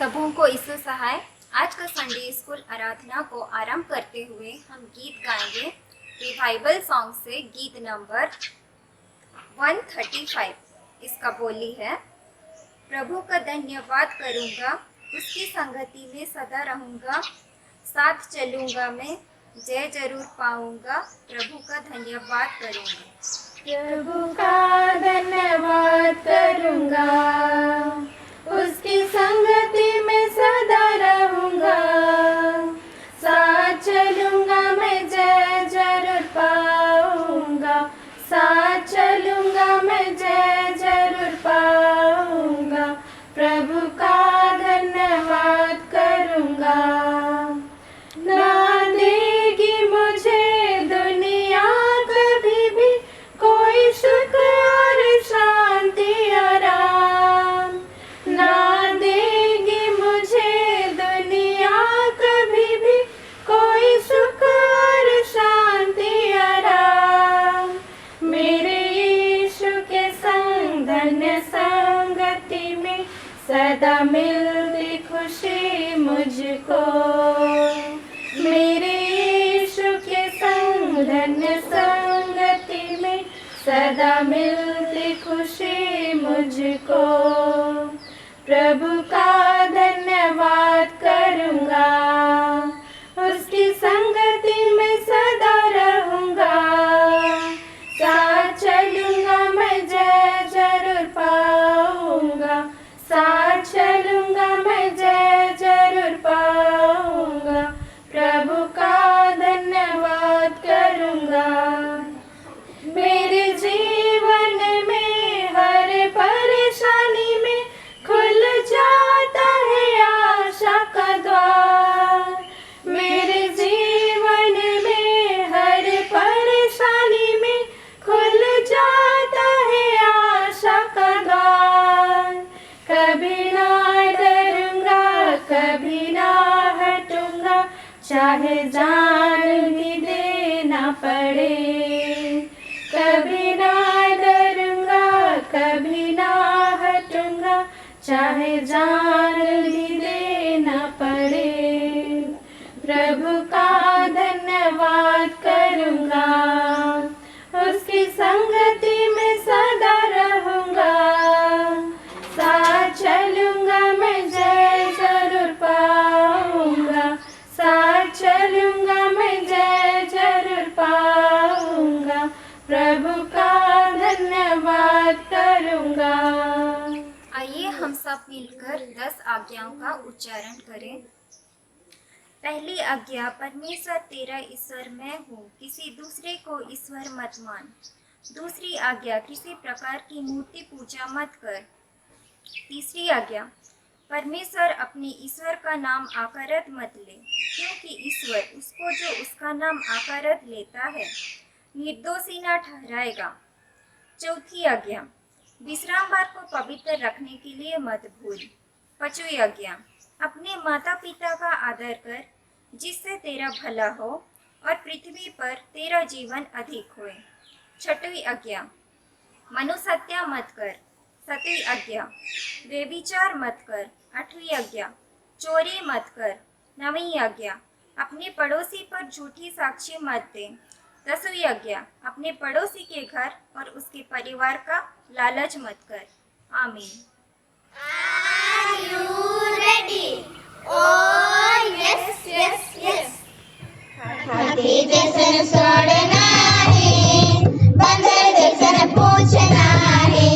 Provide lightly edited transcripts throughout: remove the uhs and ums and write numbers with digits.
प्रभु को यीशु सहाय। आज का संडे स्कूल आराधना को आरंभ करते हुए हम गीत गाएंगे रिवाइवल सॉन्ग से गीत नंबर 135। इसका बोली है, प्रभु का धन्यवाद करूंगा, उसकी संगति में सदा रहूंगा, साथ चलूंगा मैं, जय जरूर पाऊंगा, प्रभु का धन्यवाद करूंगा। प्रभु का धन्यवाद करूंगा, उसकी संगति में सदा रहूंगा, साथ चलूंगा मैं, जय जरूर पाऊंगा, साथ चलूंगा मैं, जय जरूर पाऊंगा, प्रभु का धन्यवाद करूंगा। ना देगी मुझे दुनिया कभी भी कोई सुख और शांति आराम, ना देगी मुझे दुनिया कभी भी कोई सुख और शांति आराम। मेरे यीशु के संग धन्य संगति में सदा मिलती खुशी मुझको। मेरे यीशु के संग धन्य संगति में सदा मिलती खुशी मुझको। प्रभु का धन्यवाद करूंगा, उसकी संगति में सदा रहूंगा, साथ चलूंगा मैं, जय जरूर पाऊंगा, साथ चलूंगा मैं, जय जरूर पाऊंगा, प्रभु का धन्यवाद करूंगा। मेरे जीवन में हर परेशानी में खुल जाता है आशा का द्वार। मेरे जीवन में हर परेशानी में खुल जाता है आशा का द्वार। कभी ना डरूंगा, कभी ना हटूंगा, चाहे जान भी देना पड़े। कभी ना डरूंगा, कभी ना हटूंगा, चाहे जान भी देना पड़े। प्रभु का धन्यवाद करूंगा, उसकी संगति में सदा रहूंगा, साथ चलूंगा मैं, जय जरूर पाऊंगा, साथ चलूंगा मैं, जय जरूर पाऊंगा, प्रभु का धन्यवाद करूंगा। आइए हम सब मिलकर 10 आज्ञाओं का उच्चारण करें। पहली आज्ञा, परमेश्वर तेरा ईश्वर मैं हूँ, किसी दूसरे को ईश्वर मत मान। दूसरी आज्ञा, किसी प्रकार की मूर्ति पूजा मत कर। तीसरी आज्ञा, परमेश्वर अपने ईश्वर का नाम आकारत मत ले, क्योंकि ईश्वर उसको जो उसका नाम आकारत लेता है निर्दोषी न ठहराएगा। चौथी आज्ञा, विश्रामवार को पवित्र रखने के लिए मत भूल। पांचवी आज्ञा, अपने माता पिता का आदर कर, जिससे तेरा भला हो और पृथ्वी पर तेरा जीवन अधिक होए। छठवीं आज्ञा, मनुष्य मत कर। सातवीं आज्ञा, व्यभिचार मत कर। आठवीं आज्ञा, चोरी मत कर। नवीं आज्ञा, अपने पड़ोसी पर झूठी साक्षी मत दे। 10वीं आज्ञा, अपने पड़ोसी के घर और उसके परिवार का लालच मत कर। आमीन। Are you ready? Oh yes, yes, yes. हाथी जैसन सोड़ना है, बंदर जैसन पूछना है।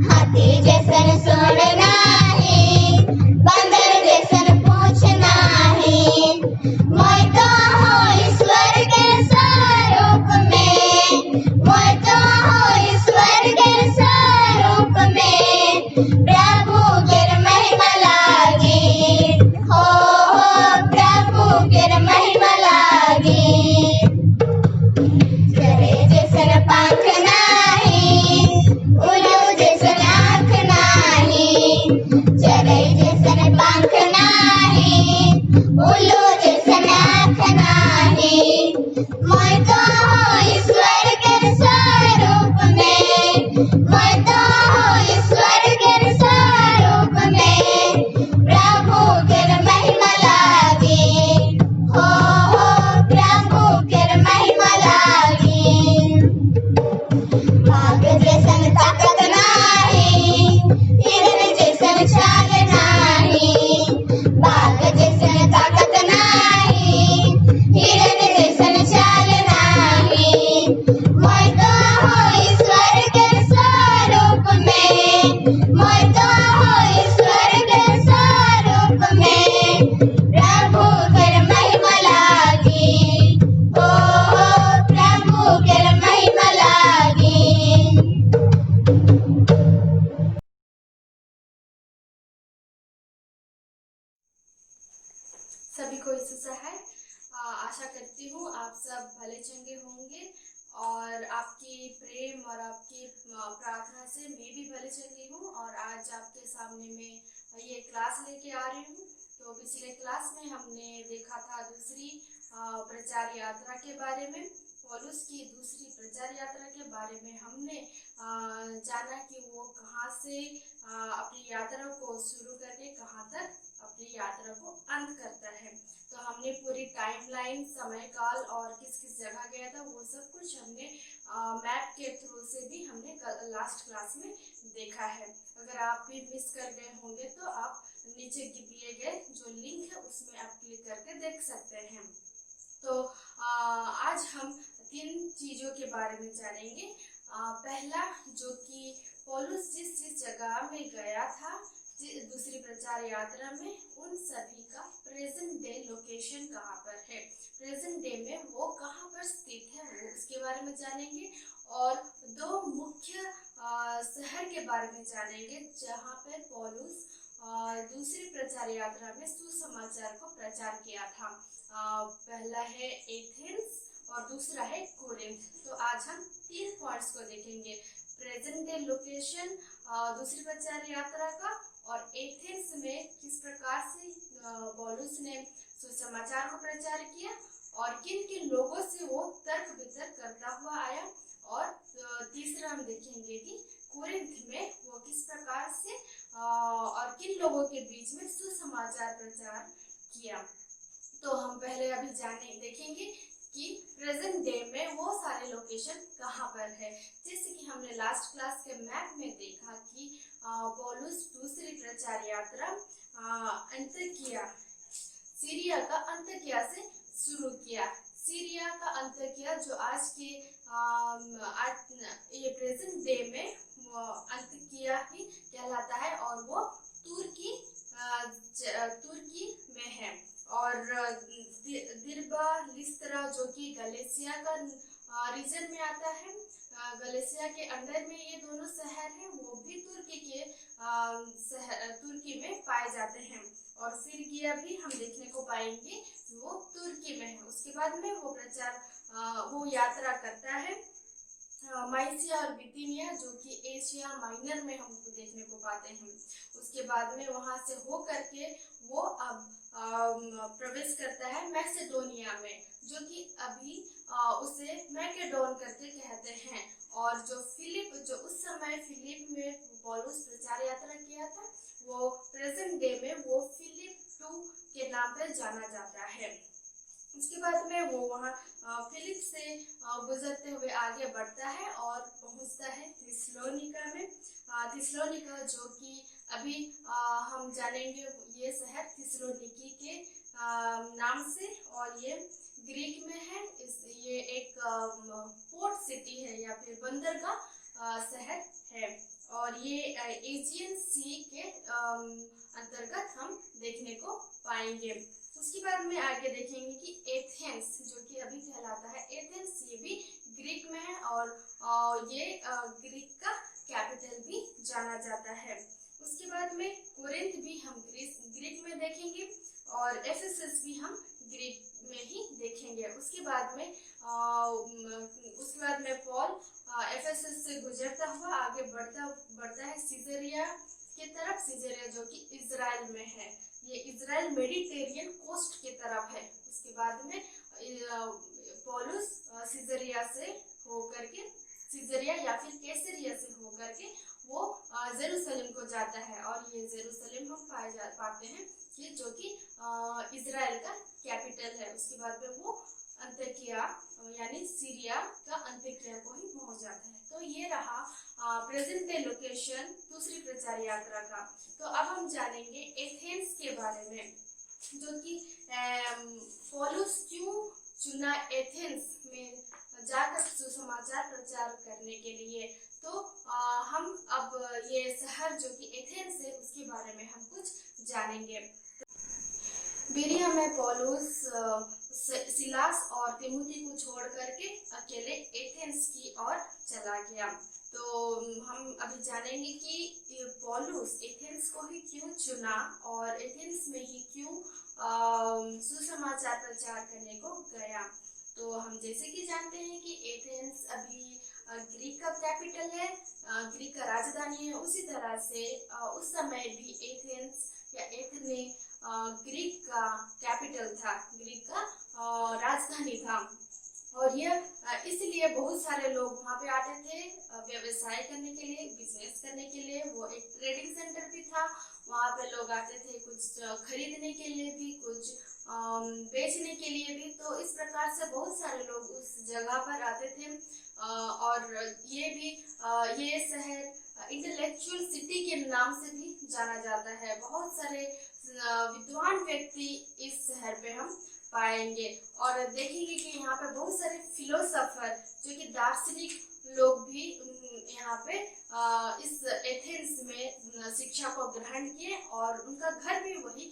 हाथी जैसन सोड़ना है, बंदर जैसन पूछना है। मैं तो हूँ ईश्वर के स्वरूप में, मैं तो हूँ ईश्वर के स्वरूप में। प्रभु गिर महिमा लागी, हो प्रभु गिर महिमा लागी। चले जैसन पंख नाही, उल्लू जैसन आँख नाही। चले जैसन पंख नाही, उल्लू जैसन आँख नाही। मैं तो हूँ ईश्वर के स्वरूप में, मैं तो हूँ ईश्वर के स्वरूप में। प्रभु भले चंगे होंगे और आपकी प्रेम और आपकी प्रार्थना से मैं भी भले चंगी हूँ। और आज आपके सामने मैं ये क्लास लेके आ रही हूँ। तो पिछले क्लास में हमने देखा था दूसरी प्रचार यात्रा के बारे में, पौलुस की दूसरी प्रचार यात्रा के बारे में हमने जाना कि वो कहाँ से अपनी यात्रा को शुरू करके कहाँ तक अपनी यात्रा को अंत करता है। तो हमने पूरी टाइमलाइन, समय काल और किस किस जगह गया था वो सब कुछ हमने मैप के थ्रू से भी हमने लास्ट क्लास में देखा है। अगर आप भी मिस कर गए होंगे तो आप नीचे दिए गए जो लिंक है उसमें आप क्लिक करके देख सकते हैं। तो आज हम 3 चीज़ों के बारे में जानेंगे। पहला, जो कि पौलुस जिस जगह में गया था दूसरी प्रचार यात्रा में, उन सभी का प्रेजेंट डे लोकेशन कहाँ पर है, प्रेजेंट डे में वो कहाँ पर स्थित है, वो उसके बारे में जानेंगे। और 2 मुख्य शहर के बारे में जानेंगे जहाँ पर पौलुस दूसरी प्रचार यात्रा में सुसमाचार को प्रचार किया था। पहला है एथेंस और दूसरा है कोरिंथ। तो आज हम 3 पॉइंट्स को देखेंगे, प्रेजेंट डे लोकेशन दूसरी प्रचार यात्रा का, और एथेंस में किस प्रकार से पौलुस ने सुसमाचार को प्रचार किया और किन किन लोगों से वो तर्क वितर्क करता हुआ आया, और तीसरा हम देखेंगे कि कोरिंथ में वो किस प्रकार से और किन लोगों के बीच में सुसमाचार प्रचार किया। तो हम पहले अभी देखेंगे कि प्रेजेंट डे में वो सारे लोकेशन कहाँ पर है। जैसे कि हमने लास्ट क्लास के मैप में देखा कि पौलुस दूसरी प्रचार यात्रा अंतकिया, सीरिया का अंतकिया से शुरू किया। सीरिया का अंतकिया जो आज के ये प्रेजेंट डे में अंतकिया ही कहलाता है, और वो तुर्की में है। और दिर्बा, लिस्त्रा जो कि गलेशिया का रीजन में आता है, गलेशिया के अंदर में ये दोनों शहर हैं, वो भी तुर्की में पाए जाते हैं। और फिरगिया भी हम देखने को पाएंगे वो तुर्की में है। उसके बाद में वो यात्रा करता है माइसिया और बिथिनिया, जो कि एशिया माइनर में हमको देखने को पाते हैं। उसके बाद में वहां से हो करके वो अब प्रवेश करता है मैसेडोनिया में, जो कि अभी उसे मैकेडोन करके कहते हैं। और जो उस समय फिलिप में पौलुस प्रचार यात्रा किया था, वो प्रेजेंट डे में वो फिलिप 2 के नाम पर जाना जाता है। उसके बाद में वो वहाँ फिलिप से गुजरते हुए आगे बढ़ता है और पहुँचता है थिस्सलुनीका में। थिस्सलुनीका जो कि अभी हम जानेंगे ये शहर थिस्सलुनीकी के नाम से, और ये ग्रीक में है। ये एक पोर्ट सिटी है या फिर बंदरगाह शहर है, और ये एजियन सी के अंतर्गत हम देखने को पाएंगे। उसके बाद में आगे देखेंगे कि एथेंस, जो कि अभी कहलाता है एथेंस, ये भी ग्रीक में है, और ये ग्रीक का कैपिटल भी जाना जाता है। उसके बाद में कोरिंथ भी हम ग्रीक में देखेंगे, और एफेसस भी हम ग्रीक में ही देखेंगे। उसके बाद में पॉल एफेसस से गुजरता हुआ आगे बढ़ता है सीजरिया की तरफ। सीजरिया जो कि इजराइल में है, ये इजराइल मेडिटेरियन कोस्ट की तरफ है। उसके बाद में पौलुस सीजरिया या फिर कैसरिया से होकर के वो जेरूशलेम को जाता है, और ये जेरूशलेम हम पाते हैं कि जो कि इजराइल का कैपिटल है। उसके बाद में वो अंतकिया यानी सीरिया का अंतकिया को ही पहुंच जाता है। तो ये रहा प्रेजेंट डे लोकेशन दूसरी प्रचार यात्रा का। तो अब हम जानेंगे एथेंस के बारे में, जो कि पौलुस क्यों चुना एथेंस में जाकर सुसमाचार प्रचार करने के लिए। तो हम अब ये शहर जो कि एथेंस है उसके बारे में हम कुछ जानेंगे। बिरिया में पौलुस सिलास और तिमुथी को छोड़ करके अकेले एथेंस की ओर चला गया। तो हम अभी जानेंगे कि पौलुस एथेंस को ही क्यों चुना और एथेंस में ही क्यों सुसमाचार प्रचार करने को गया। तो हम जैसे कि जानते हैं कि एथेंस अभी ग्रीक का कैपिटल है, ग्रीक का राजधानी है। उसी तरह से उस समय भी एथेंस या एथने ग्रीक का कैपिटल था, ग्रीक का राजधानी था। और यह इसलिए बहुत सारे लोग वहाँ पे आते थे व्यवसाय करने के लिए, बिजनेस करने के लिए। वो एक ट्रेडिंग सेंटर भी था, वहाँ पे लोग आते थे कुछ खरीदने के लिए भी, कुछ बेचने के लिए भी। तो इस प्रकार से बहुत सारे लोग उस जगह पर आते थे। और ये शहर इंटेलेक्चुअल सिटी के नाम से भी जाना जाता है। बहुत सारे विद्वान व्यक्ति इस शहर पे हम पाएंगे और देखेंगे कि यहाँ पे बहुत सारे फिलोसोफर जो कि दार्शनिक लोग भी यहाँ पे इस एथेंस में शिक्षा को ग्रहण किए और उनका घर भी वही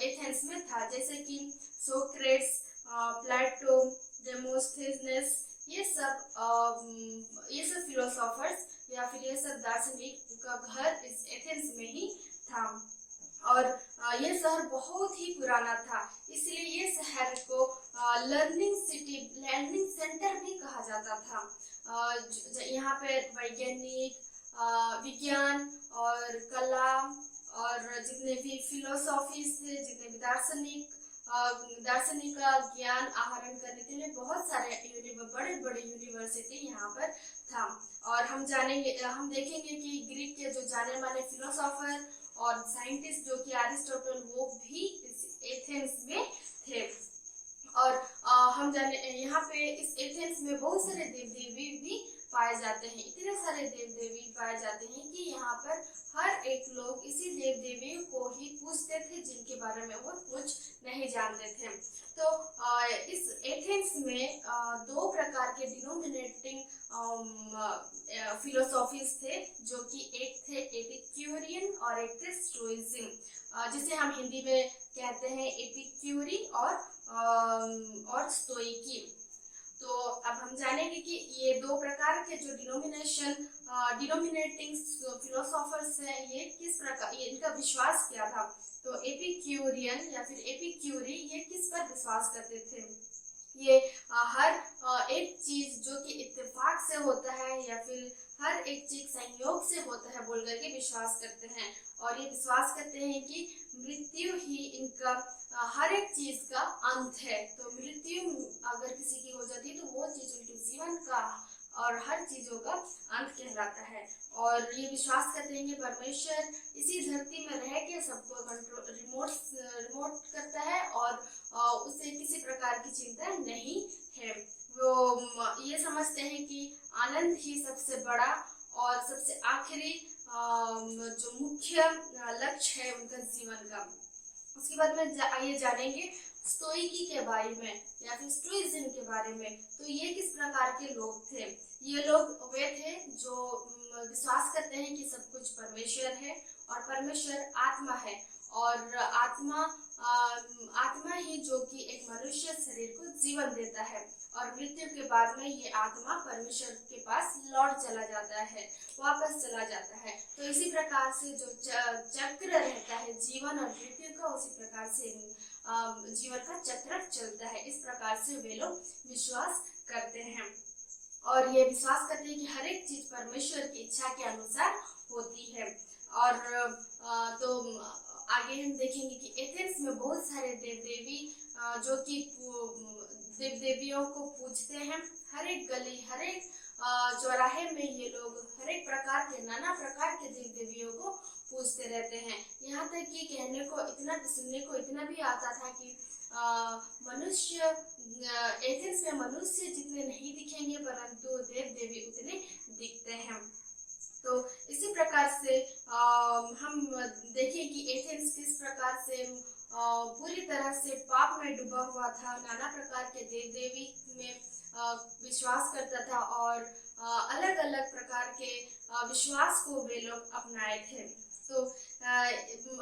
एथेंस में था। जैसे कि सोक्रेट्स, प्लेटो, डेमोस्थेनेस, ये सब फिलोसोफर्स या फिर ये सब दार्शनिक का घर इस एथेंस में ही था। और ये शहर बहुत ही पुराना था, इसलिए ये शहर को लर्निंग सिटी, लर्निंग सेंटर भी कहा जाता था। यहाँ पे वैज्ञानिक, विज्ञान और कला और जितने भी फिलोसॉफीज थे, जितने भी दार्शनिक का ज्ञान आहरण करने के लिए बहुत सारे बड़े बड़े यूनिवर्सिटी यहाँ पर था। और हम देखेंगे कि ग्रीक के जो जाने माने फिलोसोफर और साइंटिस्ट जो कि अरिस्टोटल, वो भी इस एथेंस में थे। और यहाँ पे इस एथेंस में बहुत सारे देव देवी भी पाए जाते हैं। इतने सारे देव देवी पाए जाते हैं कि यहाँ पर हर एक लोग इसी देव देवी को ही पूजते थे, जिनके बारे में वो कुछ नहीं जानते थे। तो इस एथेंस में दो प्रकार के डिनोमिनेटिंग फिलोसॉफीज थे, जो कि एक थे एपिक्यूरियन और एक थे स्टोइज्म, जिसे हम हिंदी में कहते हैं एपिक्यूरी और स्टोइकी। तो अब हम जानेंगे कि ये दो प्रकार के जो डिनोमिनेटिंग फिलोसोफर्स हैं, ये किस प्रकार, ये इनका विश्वास क्या था। तो एपिक्यूरियन या फिर एपिक्यूरी ये किस पर विश्वास करते थे, ये हर एक चीज जो कि इत्तेफाक से होता है या फिर हर एक चीज संयोग से होता है बोल करके विश्वास करते हैं। और ये विश्वास करते हैं कि मृत्यु ही इनका हर एक चीज का अंत है। तो मृत्यु अगर किसी की हो जाती है तो वो चीज उनके जीवन का और हर चीजों का अंत कहलाता है। और ये विश्वास करते हैं कि परमेश्वर इसी धरती में रह के सबको रिमोट करता है और उसे किसी प्रकार की चिंता नहीं है। वो ये समझते हैं कि आनंद ही सबसे बड़ा और सबसे आखिरी जो मुख्य लक्ष्य है उनका जीवन का। उसके बाद में आइए जानेंगे स्टोइकी के बारे में या फिर स्टोइज्म के बारे में। तो ये किस प्रकार के लोग थे। ये लोग वे थे जो विश्वास करते हैं कि सब कुछ परमेश्वर है और परमेश्वर आत्मा है और आत्मा ही जो कि एक मनुष्य शरीर को जीवन देता है और मृत्यु के बाद में ये आत्मा परमेश्वर के पास लौट चला जाता है, वापस चला जाता है। तो इसी प्रकार से जो चक्र रहता है जीवन और मृत्यु का, उसी प्रकार से जीवन का चक्र चलता है। इस प्रकार से वे लोग विश्वास करते हैं और ये विश्वास करते हैं कि हर एक चीज परमेश्वर की इच्छा के अनुसार होती है। और तो आगे हम देखेंगे कि एथेंस में बहुत सारे देव देवी जो कि देव देवियों को पूजते हैं। हर एक गली, हर एक चौराहे में ये लोग हर एक प्रकार के, नाना प्रकार के देव देवियों को पूजते रहते हैं। यहाँ तक कि कहने को इतना, सुनने को इतना भी आता था कि मनुष्य, एथेंस में मनुष्य जितने नहीं दिखेंगे परंतु देव देवी उतने दिखते हैं। तो इसी प्रकार से हम देखें कि एथेंस किस प्रकार से पूरी तरह से पाप में डूबा हुआ था, नाना प्रकार के देव देवी में विश्वास करता था और अलग अलग प्रकार के विश्वास को वे लोग अपनाए थे। तो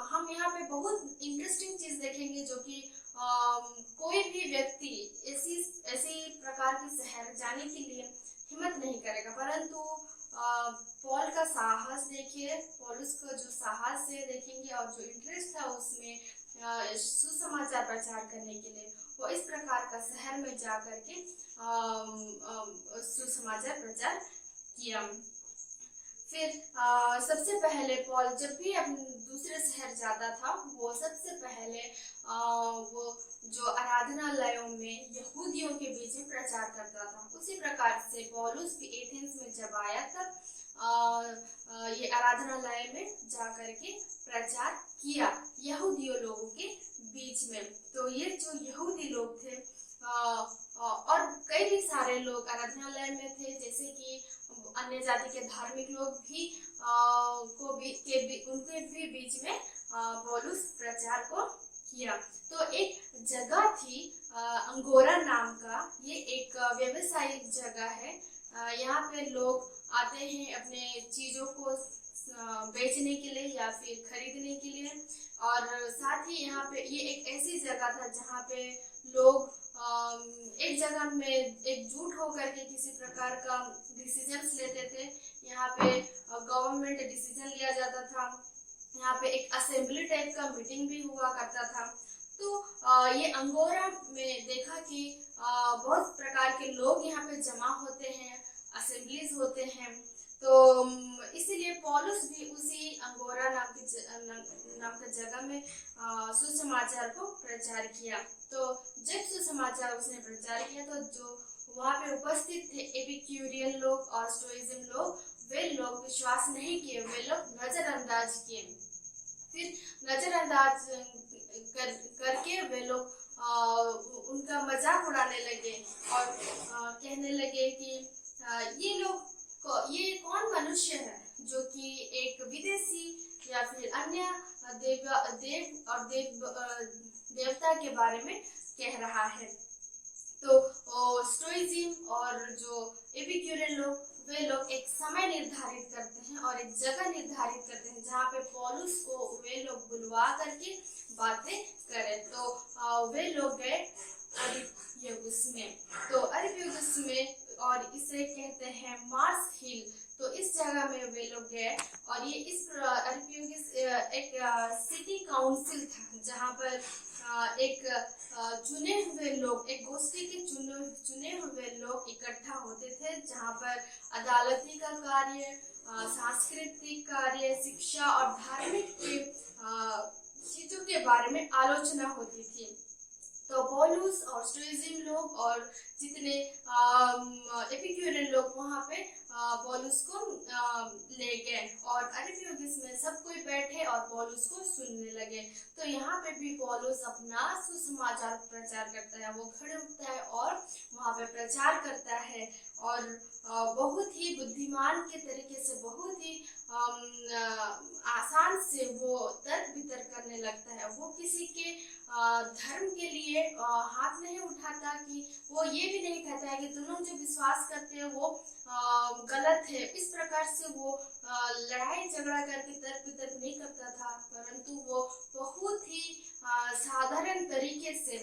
हम यहाँ पे बहुत इंटरेस्टिंग चीज देखेंगे जो कि कोई भी व्यक्ति ऐसी प्रकार के शहर जाने के लिए हिम्मत नहीं करेगा, परंतु पॉल का साहस देखिए, पौलुस का जो साहस है देखेंगे और जो इंटरेस्ट था उसमें, सुसमाचार प्रचार करने के लिए वो इस प्रकार का शहर में जा करके सुसमाचार प्रचार किया। फिर सबसे पहले पॉल जब भी अपने दूसरे शहर जाता था, वो सबसे पहले वो जो आराधनालयों में यहूदियों के बीच में प्रचार करता था। उसी प्रकार से पौलुस भी एथेंस में जब आया तब ये आराधनालय में जा करके प्रचार किया यहूदियों लोगों के बीच में। तो ये जो यहूदी लोग थे और कई भी सारे लोग आराधनालय में थे, जैसे कि अन्य जाति के धार्मिक लोग भी उनके भी बीच में पौलुस प्रचार को किया। तो एक जगह थी अंगोरा नाम का, ये एक व्यवसायिक जगह है। यहाँ पे लोग आते हैं अपने चीजों को बेचने के लिए या फिर खरीदने के लिए, और साथ ही यहाँ पे ये एक ऐसी जगह था जहाँ पे लोग एक जगह में एकजुट होकर के किसी प्रकार का डिसीजंस लेते थे। यहाँ पे गवर्नमेंट डिसीजन लिया जाता था। यहाँ पे एक असेंबली टाइप का मीटिंग भी हुआ करता था। तो ये अंगोरा में देखा कि बहुत प्रकार के लोग यहाँ पे जमा होते हैं, असेंबलीज होते हैं। तो इसीलिए पौलुस भी उसी अंगोरा नाम की जगह में सुसमाचार को प्रचार किया। तो जब सुसमाचार उसने प्रचार किया तो जो वहाँ पे उपस्थित थे एपिक्यूरियन लोग और स्टोइज्म लोग, वे लोग विश्वास नहीं किए, वे लोग नजरअंदाज किए। फिर नजरअंदाज करके वे लोग उनका मजाक उड़ाने लगे और कहने लगे कि ये कौन मनुष्य है जो कि एक विदेशी या फिर अन्य देवता के बारे में कह रहा है। तो स्टोइज्म और जो एपिक्यूरियन लोग, वे लोग एक समय निर्धारित करते हैं और एक जगह निर्धारित करते हैं जहाँ पे पौलुस को वे लोग बुलवा करके बातें करें। तो वे लोग गए अरिप्पगुस में। तो अरिप्पगुस में, और इसे कहते हैं मार्स हिल, तो इस जगह में वे लोग गए। और ये इस अरिप्पगुस एक सिटी काउंसिल था जहाँ पर एक चुने हुए लोग, एक गोष्ठी के चुने हुए लोग इकट्ठा होते थे, जहाँ पर अदालती का कार्य, सांस्कृतिक कार्य, शिक्षा और धार्मिक चीजों के बारे में आलोचना होती थी। तो पौलुस और स्टोइज्म लोग और जितने एपिक्यूरियन लोग वहाँ पे पौलुस को ले गए और अरिप्पगुस में सब कोई बैठे और पौलुस को सुनने लगे। तो यहाँ पे भी पौलुस अपना सुसमाचार प्रचार करता है, वो खड़े उठता है और वहाँ पे प्रचार करता है और बहुत ही बुद्धिमान के तरीके से, बहुत ही आसान से वो तर्क वितर्क करने लगता है। वो किसी के धर्म के लिए हाथ नहीं उठाता, कि वो ये भी नहीं कहता है कि तुम लोग जो विश्वास करते हो वो गलत है। इस प्रकार से वो लड़ाई झगड़ा करके तर्क वितर्क नहीं करता था, परंतु वो बहुत ही साधारण तरीके से,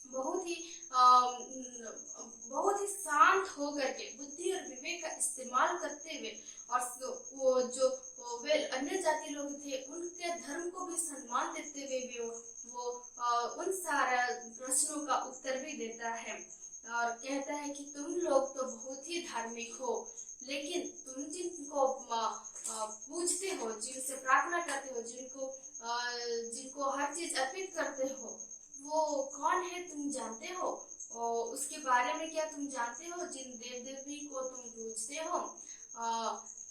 बहुत ही शांत होकर के बुद्धि और विवेक का इस्तेमाल करते हुए, और वो जो वे अन्य जाति लोग थे उनके धर्म को भी सम्मान देते हुए वो उन सारा प्रश्नों का उत्तर भी देता है और कहता है कि तुम लोग तो बहुत ही धार्मिक हो, लेकिन तुम जिनको पूजते हो, जिनसे प्रार्थना करते हो, जिनको हर चीज अर्पित करते हो, वो कौन है तुम जानते हो? और उसके बारे में क्या तुम जानते हो? जिन देव देवी को तुम पूजते हो,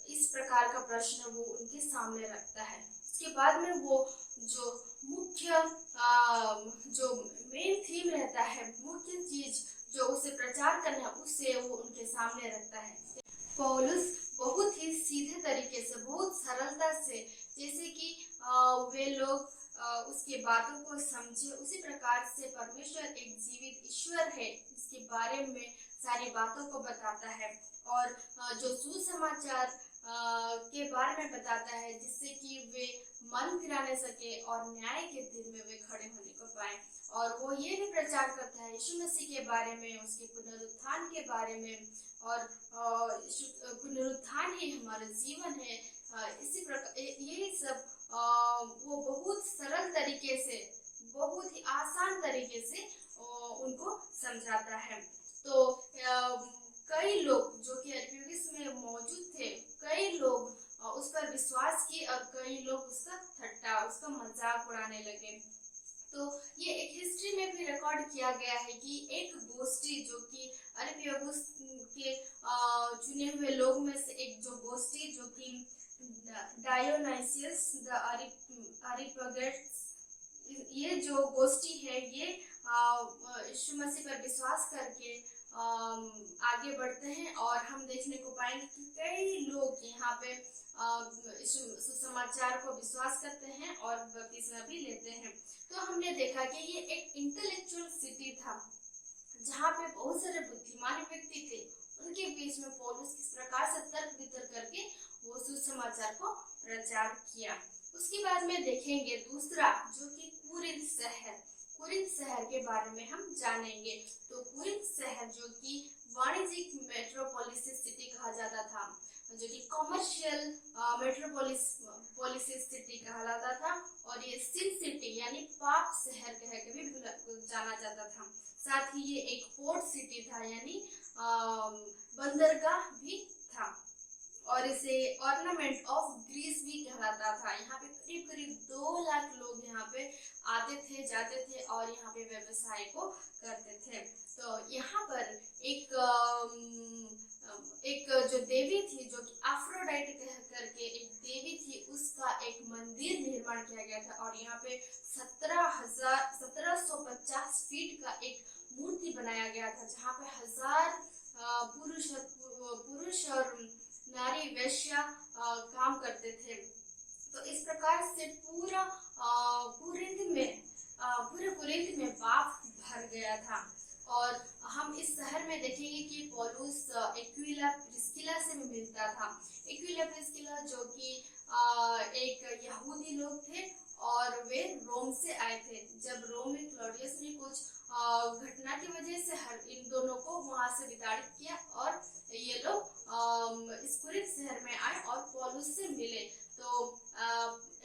इस प्रकार का प्रश्न वो उनके सामने रखता है। उसके बाद में वो जो मुख्य जो मेन थीम रहता है, मुख्य चीज जो उसे प्रचार करना है, उससे वो उनके सामने रखता है। पौलुस बहुत ही सीधे तरीके से, बहुत सरलता से, जैसे कि वे लोग उसकी बातों को समझे, उसी प्रकार से परमेश्वर एक जीवित ईश्वर है इसके बारे में सारी बातों को बताता है और जो सुसमाचार के बारे में बताता है, जिससे कि वे मन फिराने सके और न्याय के दिन में वे खड़े होने को पाए। और वो ये भी प्रचार करता है यीशु मसीह के बारे में, उसके पुनरुत्थान के बारे में, और पुनरुत्थान ही हमारा जीवन है। इसी प्रकार यही सब वो बहुत सरल तरीके से बहुत ही आसान तरीके से उनको समझाता है। तो कई लोग जो कि एपिफिस में मौजूद थे, कई लोग उस पर विश्वास किए और कई लोग उसका ठट्टा, उसका मजाक उड़ाने लगे। तो ये एक हिस्ट्री में भी रिकॉर्ड किया गया है कि एक गोष्ठी जो कि अरियोपगुस के चुने हुए लोग में से एक जो गोष्ठी जो कि डायोनाइसियस द अरियोपगस, ये जो गोष्ठी है ये यीशु मसीह पर विश्वास करके आगे बढ़ते हैं और हम देखने को पाएंगे कि कई लोग यहाँ पे सुसमाचार को विश्वास करते हैं और बपतिस्मा भी लेते हैं। तो हमने देखा कि ये एक इंटेलेक्चुअल सिटी था जहाँ पे बहुत सारे बुद्धिमान व्यक्ति थे। उनके बीच में पौलुस किस प्रकार से तर्क वितर्क करके वो सुसमाचार को प्रचार किया। उसके बाद में देखेंगे दूसरा जो कि कुरिन्थ शहर के बारे में हम जानेंगे। तो कुरिन्थ शहर जो कि वाणिज्यिक मेट्रोपोलिस सिटी कहा जाता था, जो कि कॉमर्शियल मेट्रोपोलिस सिटी कहलाता था, और ये सिन सिटी यानी पाप शहर कह के भी जाना जाता था। साथ ही ये एक पोर्ट सिटी था यानी बंदरगाह भी था, और इसे ऑर्नामेंट ऑफ ग्रीस भी कहलाता था। यहाँ पे करीब करीब 2 लाख लोग यहाँ पे आते थे, जाते थे और यहाँ पे व्यवसाय को करते थे। तो यहाँ पर एक जो देवी थी जो कि एफ्रोडाइट कह करके एक देवी थी, उसका एक मंदिर निर्माण किया गया था और यहाँ पे 1750 फीट का एक मूर्ति बनाया गया था, जहाँ पे 1000 पुरुष और नारी वैश्या काम करते थे। तो इस प्रकार से पूरे कुरिन्थ में पाप भर गया था। और हम इस शहर में देखेंगे कि पौलुस एक्विला प्रिस्किला से भी मिलता था। एक्विला प्रिस्किला जो कि एक यहूदी लोग थे और वे रोम से आए थे। जब रोम में क्लॉडियस ने कुछ घटना की वजह से इन दोनों को वहां से विताड़ित किया और ये लोग इस कुरिन्थ शहर में आए और पौलुस से मिले। तो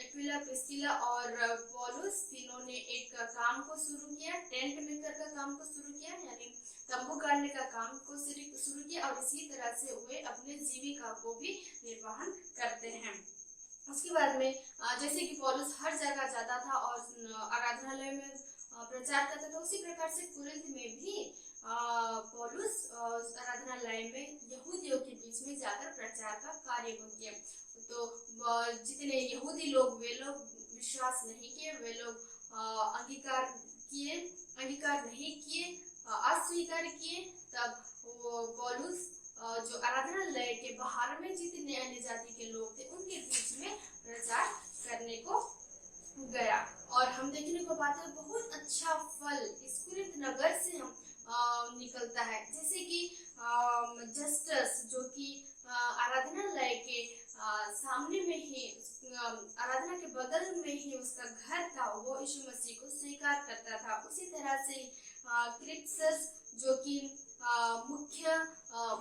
एक्विला प्रिस्किला और पौलुस तीनों ने एक काम को शुरू किया, टेंट मेकर का काम को शुरू किया यानी तंबू गाड़ने का काम को शुरू किया, और इसी तरह से वे अपने जीविका को भी निर्वाहन करते हैं। उसके बाद में जैसे कि पौलुस हर जगह जाता था और आराधनालय में प्रचार करता था, उसी प्रकार से कुरिन्थ में भी पौलुस आराधनालय में यहूदियों के बीच में जाकर प्रचार का कार्य को किया। तो जितने यहूदी लोग वे लोग विश्वास नहीं किए, वे लोग अंगीकार नहीं किए, अस्वीकार किए, तब वो पौलुस जो आराधनालय के बाहर में जितने अन्य जाति के लोग थे उनके बीच में प्रचार करने को गया। और हम देखने को पाते हैं बहुत अच्छा फल इस कुरिन्थ नगर से हम निकलता है। जैसे कि जस्टस जो कि आराधनालय के सामने में ही, आराधना के बगल में ही उसका घर था, वो यीशु मसीह को स्वीकार करता था। उसी तरह से क्रिप्सस जो कि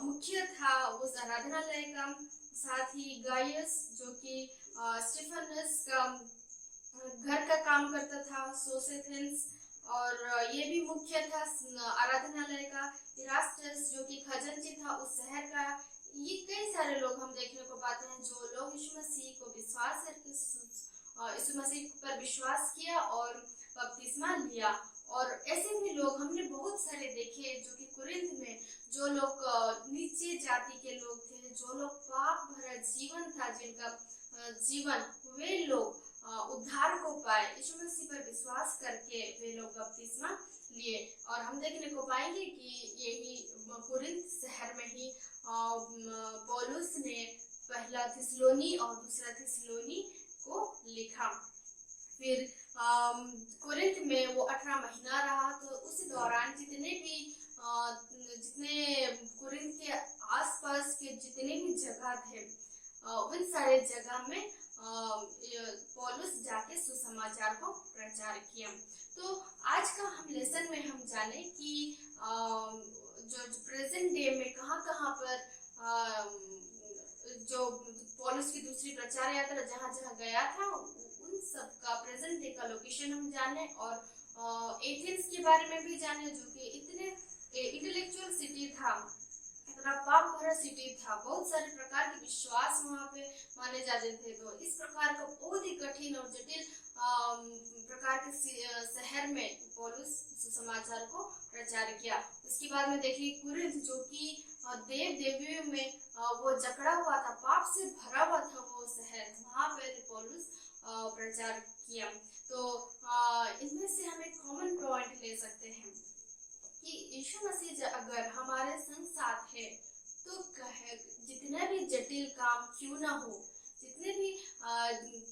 मुख्य था उस आराधनालय का, साथ ही गायस जो कि स्टीफनस का घर का काम करता था, सोसेथेंस और ये भी मुख्य था आराधनालय का, इरास्टस जो कि खजांची था उस शहर का। ये कई सारे लोग हम देखने को पाते हैं जो लोग यीशु मसीह को विश्वास करके यीशु मसीह पर विश्वास किया और बपतिस्मा लिया। और ऐसे भी लोग हमने बहुत सारे देखे जो कि कुरिन्थ में जो लोग नीचे जाति के लोग थे, जो लोग पाप भरा जीवन था जिनका जीवन, वे लोग उद्धार को पाए, यीशु मसीह पर विश्वास करके वे लोग बपतिस्मा लिए। और हम देखने को पाएंगे कि यही कुरिन्थ शहर में ही पौलुस ने पहला थिस्सलुनी और दूसरा थिस्सलुनी को लिखा। फिर कुरिन्थ में वो 18 महीना रहा। तो उस दौरान जितने कुरिन्थ के आसपास के जितने भी जगह थे उन सारे जगह में पौलुस जाके सुसमाचार को प्रचार किया। तो आज का हम लेसन में हम जाने कि जो प्रेजेंट डे में कहाँ पर जो पौलुस की दूसरी प्रचार यात्रा जहाँ गया था उन सब का प्रेजेंट डे का लोकेशन हम जाने और एथेंस के बारे में भी जाने, जो कि इतने इंटेलेक्चुअल सिटी था, इतना पाप भरा सिटी था, बहुत सारे प्रकार के विश्वास वहाँ पे माने जाते थे। तो इस प्रकार का बहुत ही कठिन और जटिल प्रकार के शहर में पौलुस सुसमाचार को प्रचार किया। उसके बाद में देखिए कुरिन्थ, जो कि देव देवियों में वो जकड़ा हुआ था, पाप से भरा हुआ था वो शहर, वहाँ पे पौलुस प्रचार किया। तो इनमें से हम एक कॉमन पॉइंट ले सकते हैं कि यीशु मसीह अगर हमारे संग साथ है तो जितने भी जटिल काम क्यों ना हो, जितने भी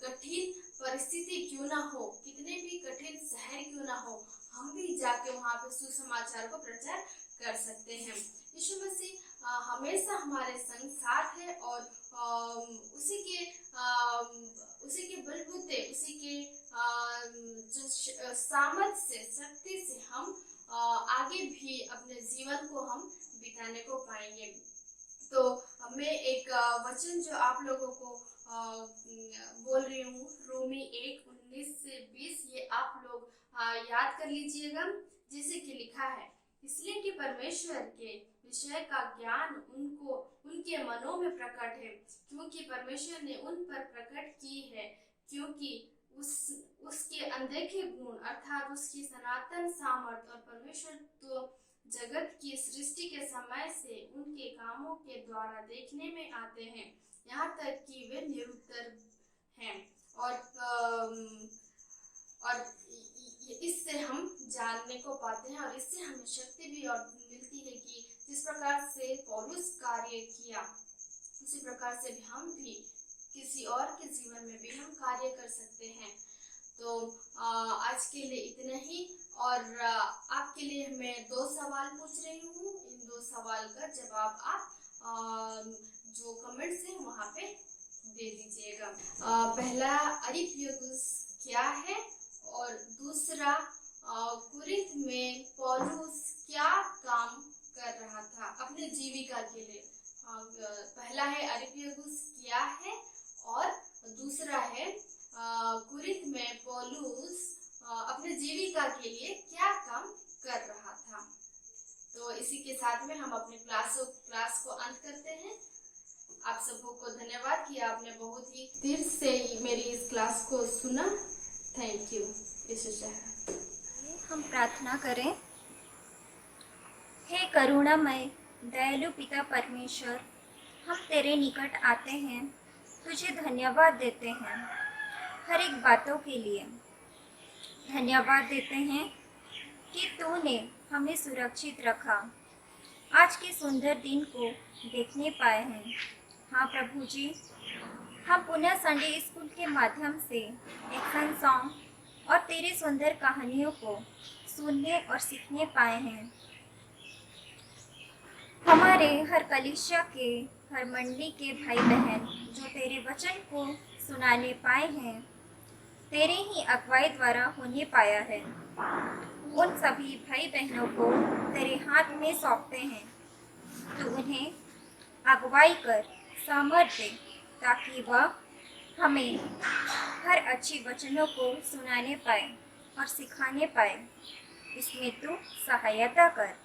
कठिन परिस्थिति क्यों ना हो, कितने भी कठिन शहर क्यों ना हो, हम भी जाके वहाँ पे सुसमाचार को प्रचार कर सकते हैं। यीशु मसीह हमेशा हमारे संग साथ है और उसी के बलबूते, उसी के जो सामर्थ्य से, शक्ति से हम आगे भी अपने जीवन को हम बिताने को पाएंगे। तो मैं एक वचन जो आप लोगों को बोल रही हूँ, रोमी 1:19-20, ये आप लोग याद कर लीजिएगा। जैसे कि लिखा है, इसलिए कि परमेश्वर के विषय का ज्ञान उनके मनों में प्रकट है, क्योंकि परमेश्वर ने उन पर प्रकट की है, क्योंकि उसके अनदेखे गुण अर्थात उसकी सनातन सामर्थ और परमेश्वर तो जगत की सृष्टि के समय से उनके कामों के द्वारा देखने में आते हैं, यहाँ तक कि वे निरुत्तर हैं। और इससे हम जानने को पाते हैं और इससे हमें शक्ति भी और मिलती है कि जिस प्रकार से पौलुस कार्य किया, उसी प्रकार से भी हम भी किसी और के जीवन में भी हम कार्य कर सकते हैं। तो आज के लिए इतना ही, और आपके लिए मैं 2 सवाल पूछ रही हूँ। इन 2 सवाल का जवाब आप जो कमेंट्स हैं वहाँ पे दे दीजिएगा। पहला, अरिप्पगुस क्या है, और दूसरा, कुरिन्थ में पौलुस क्या काम कर रहा था अपने जीविका के लिए। पहला है अरिप्पगुस क्या है, और दूसरा है कुरिन्थ में पौलुस अपने जीविका के लिए क्या काम कर रहा था। तो इसी के साथ में हम अपने क्लास को अंत करते हैं। आप सबों को धन्यवाद कि आपने बहुत ही दिल से मेरी इस क्लास को सुना। Thank you. हम प्रार्थना करें। हे करुणामय दयालु पिता परमेश्वर, हम तेरे निकट आते हैं, तुझे धन्यवाद देते हैं हर एक बातों के लिए। धन्यवाद देते हैं कि तूने हमें सुरक्षित रखा, आज के सुंदर दिन को देखने पाए हैं। हाँ प्रभु जी, हम पुनः संडे स्कूल के माध्यम से एक्शन सॉन्ग और तेरी सुंदर कहानियों को सुनने और सीखने पाए हैं। हमारे हर कलीसिया के, हर मंडली के भाई बहन जो तेरे वचन को सुनाने पाए हैं, तेरे ही अगुवाई द्वारा होने पाया है, उन सभी भाई बहनों को तेरे हाथ में सौंपते हैं। तो उन्हें अगुवाई कर सामर्थ्य दे, ताकि वह हमें हर अच्छी वचनों को सुनाने पाए और सिखाने पाए। इसमें तू सहायता कर।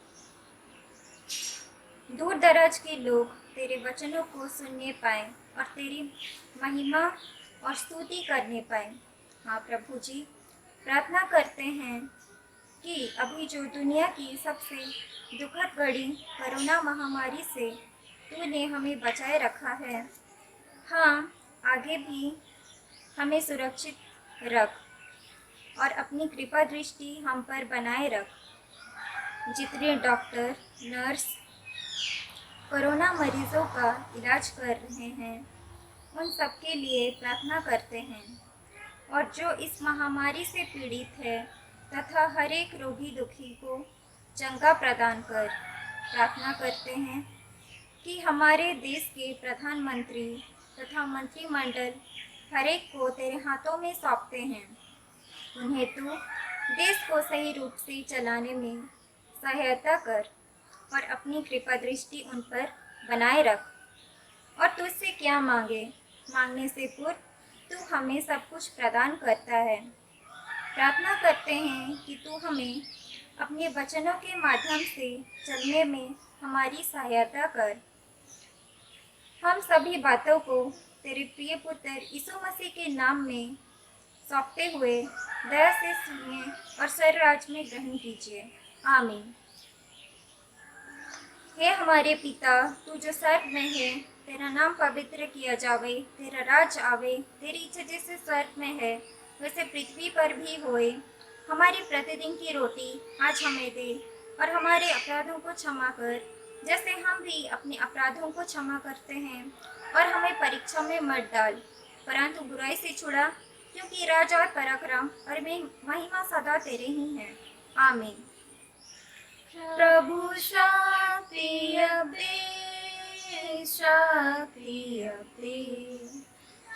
दूर दराज के लोग तेरे वचनों को सुनने पाए और तेरी महिमा और स्तुति करने पाए। हाँ प्रभु जी, प्रार्थना करते हैं कि अभी जो दुनिया की सबसे दुखद घड़ी कोरोना महामारी से तूने हमें बचाए रखा है, हाँ आगे भी हमें सुरक्षित रख और अपनी कृपा दृष्टि हम पर बनाए रख। जितने डॉक्टर, नर्स कोरोना मरीजों का इलाज कर रहे हैं, उन सब के लिए प्रार्थना करते हैं, और जो इस महामारी से पीड़ित है तथा हर एक रोगी दुखी को चंगा प्रदान कर। प्रार्थना करते हैं कि हमारे देश के प्रधानमंत्री तथा मंत्रिमंडल हर एक को तेरे हाथों में सौंपते हैं। उन्हें तू देश को सही रूप से चलाने में सहायता कर और अपनी कृपा दृष्टि उन पर बनाए रख। और तुझसे क्या मांगे, मांगने से पूर्व तू हमें सब कुछ प्रदान करता है। प्रार्थना करते हैं कि तू हमें अपने वचनों के माध्यम से चलने में हमारी सहायता कर। हम सभी बातों को तेरे प्रिय पुत्र यीशु मसीह के नाम में सौंपते हुए दया से सुनिए और स्वर्ग राज्य में ग्रहण कीजिए। आमीन। हे हमारे पिता, तू जो स्वर्ग में है, तेरा नाम पवित्र किया जावे, तेरा राज आवे, तेरी इच्छा जैसे स्वर्ग में है वैसे पृथ्वी पर भी होए। हमारी प्रतिदिन की रोटी आज हमें दे और हमारे अपराधों को क्षमा कर जैसे हम भी अपने अपराधों को क्षमा करते हैं, और हमें परीक्षा में मत डाल परंतु बुराई से छुड़ा, क्योंकि राज और पराक्रम और महिमा सदा तेरे ही हैं। आमीन। प्रभु शांति अब दे, शांति अब दे,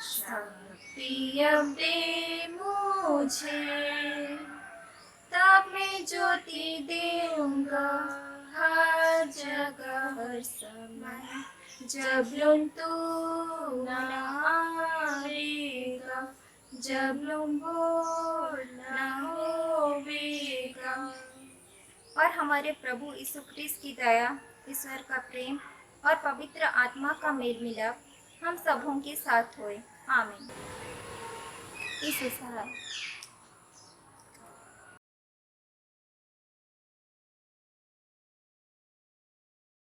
शांति अब दे मुझे, तब मैं ज्योति देऊंगा हर जगह हर समय, जब लूम तू न आएगा, जब लूम बोल न होवेगा। और हमारे प्रभु यीशु ख्रिस्त की दया, ईश्वर का प्रेम और पवित्र आत्मा का मेल मिलाप हम सबों के साथ होए। आमीन। यीशु सहाय।